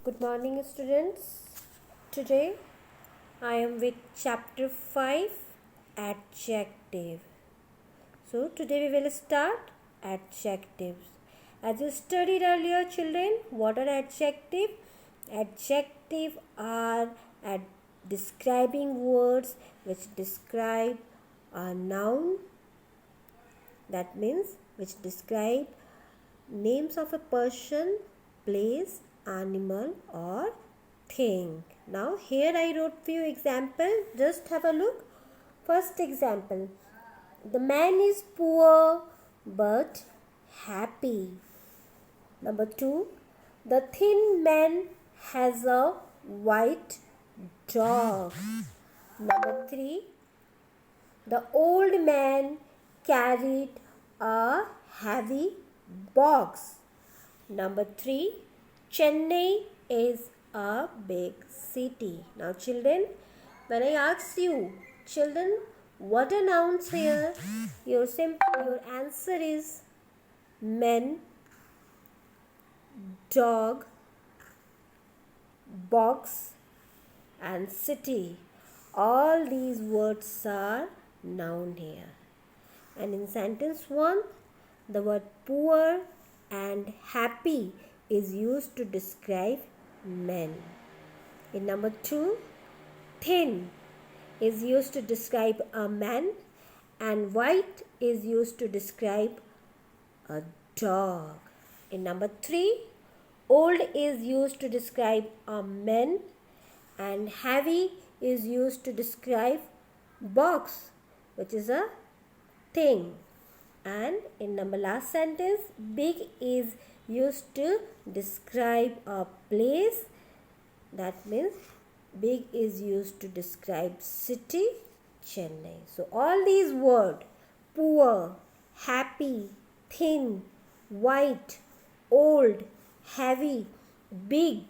Good morning, students. Today I am with chapter 5 Adjective. So, today we will start adjectives. As you studied earlier, children, what are adjectives? Adjectives are describing words which describe a noun, that means which describe names of a person, place, animal or thing. Now here I wrote few examples. Just have a look. First example. The man is poor but happy. Number 2. The thin man has a white dog. Number 3. The old man carried a heavy box. Number 3. Chennai is a big city. Now children, when I ask you, children, what are nouns here? Your answer is men, dog, box and city. All these words are noun here. And in sentence 1, the word poor and happy is used to describe men. In number 2, thin is used to describe a man and white is used to describe a dog. In number 3, old is used to describe a man and heavy is used to describe box, which is a thing. And in number last sentence, big is used to describe a place. That means big is used to describe city, Chennai. So all these words, poor, happy, thin, white, old, heavy, big,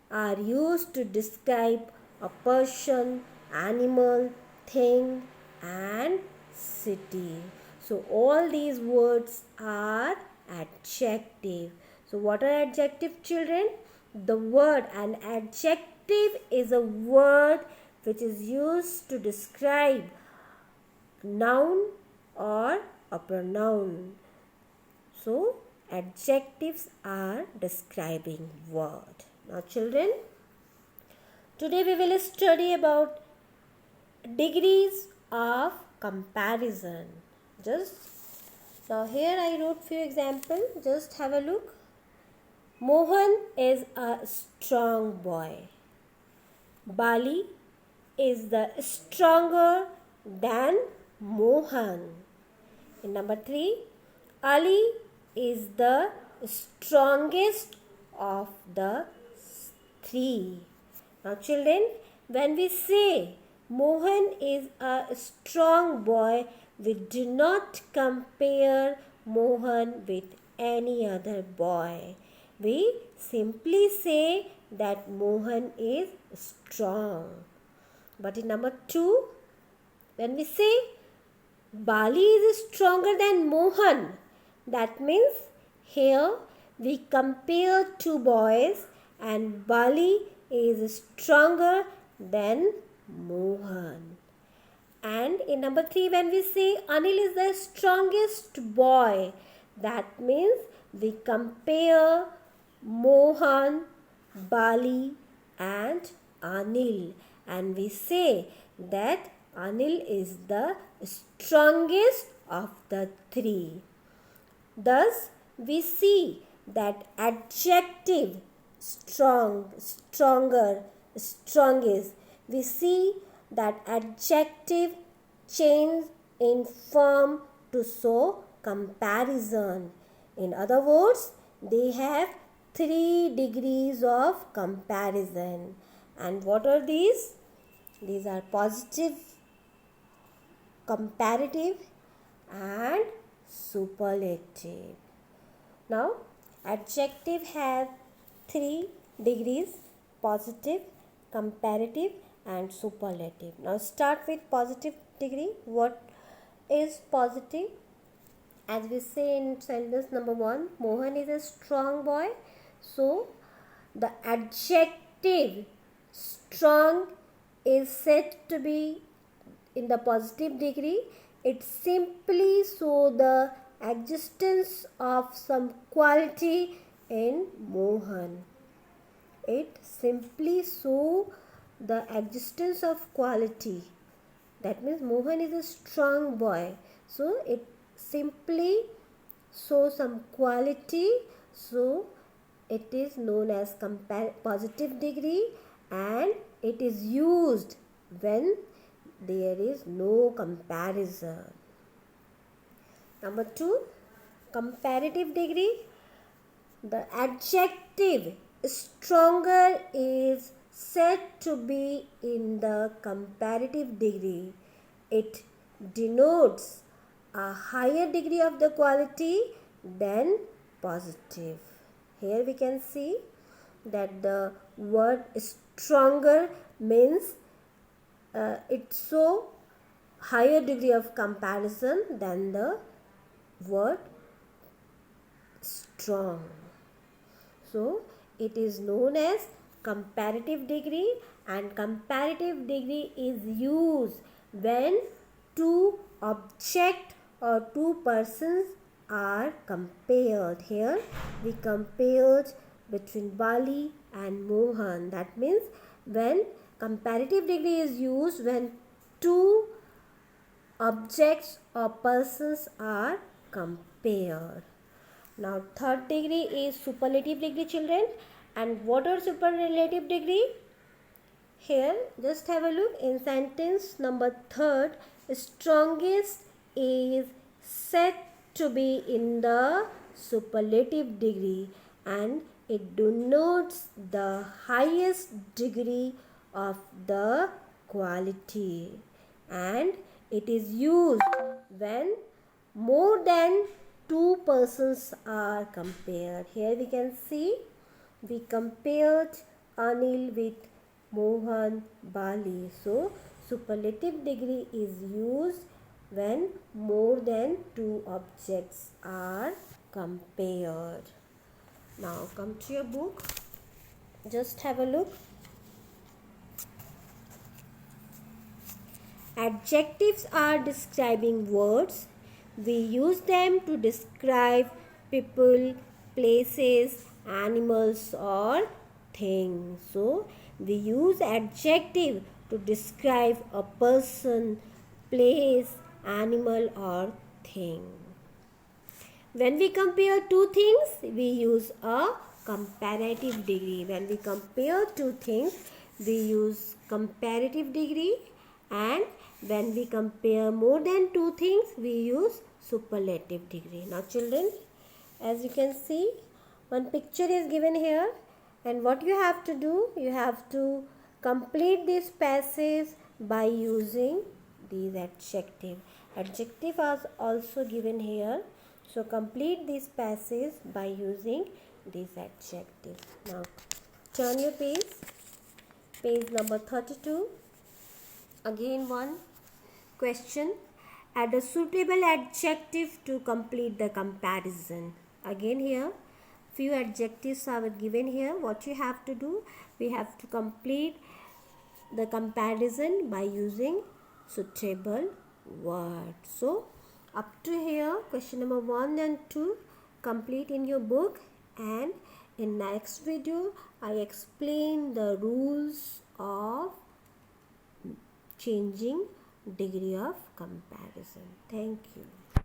are used to describe a person, animal, thing and city. So all these words are adjective. So what are adjective, children? The word, an adjective is a word which is used to describe noun or a pronoun. So adjectives are describing word. Now children, today we will study about degrees of comparison. Now here I wrote few examples. Just have a look. Mohan is a strong boy. Bali is the stronger than Mohan. In number 3, Ali is the strongest of the 3. Now children, when we say Mohan is a strong boy, we do not compare Mohan with any other boy. We simply say that Mohan is strong. But in number 2, when we say Bali is stronger than Mohan, that means here we compare two boys and Bali is stronger than Mohan. And in number 3, when we say Anil is the strongest boy, that means we compare Mohan, Bali and Anil. And we say that Anil is the strongest of the 3. Thus, we see that adjective strong, stronger, strongest. We see that adjective change in form to show comparison. In other words, they have 3 degrees of comparison. And what are these? These are positive, comparative and superlative. Now, adjective have 3 degrees: positive, comparative and superlative. Now start with positive degree. What is positive? As we say in sentence number 1, Mohan is a strong boy. So the adjective strong is said to be in the positive degree. It simply shows the existence of some quality in Mohan. It simply shows the existence of quality. That means Mohan is a strong boy. So it simply shows some quality. So it is known as positive degree, and it is used when there is no comparison. Number 2, comparative degree. The adjective stronger is said to be in the comparative degree. It denotes a higher degree of the quality than positive. Here we can see that the word stronger means it shows higher degree of comparison than the word strong. So it is known as comparative degree, and comparative degree is used when two objects or two persons are compared. Here we compared between Bali and Mohan. That means when comparative degree is used when two objects or persons are compared. Now third degree is superlative degree, children. And what are superlative degree? Here just have a look in sentence number 3. Strongest is said to be in the superlative degree, and it denotes the highest degree of the quality, and it is used when more than two persons are compared. Here we can see we compared Anil with Mohan, Bali. So superlative degree is used when more than two objects are compared. Now come to your book. Just have a look. Adjectives are describing words. We use them to describe people, places, animals or things. So we use adjective to describe a person, place, animal or thing. When we compare two things, we use a comparative degree. When we compare two things, we use comparative degree, and when we compare more than two things, we use superlative degree. Now children, as you can see, one picture is given here, and what you have to do, you have to complete this passage by using these adjectives. Adjective are also given here. So complete this passage by using these adjectives. Now turn your page number 32. Again one question. Add a suitable adjective to complete the comparison. Again here few adjectives are given here. What you have to do, we have to complete the comparison by using suitable word. So up to here question number 1 and 2 complete in your book, and in next video I explain the rules of changing degree of comparison. Thank you.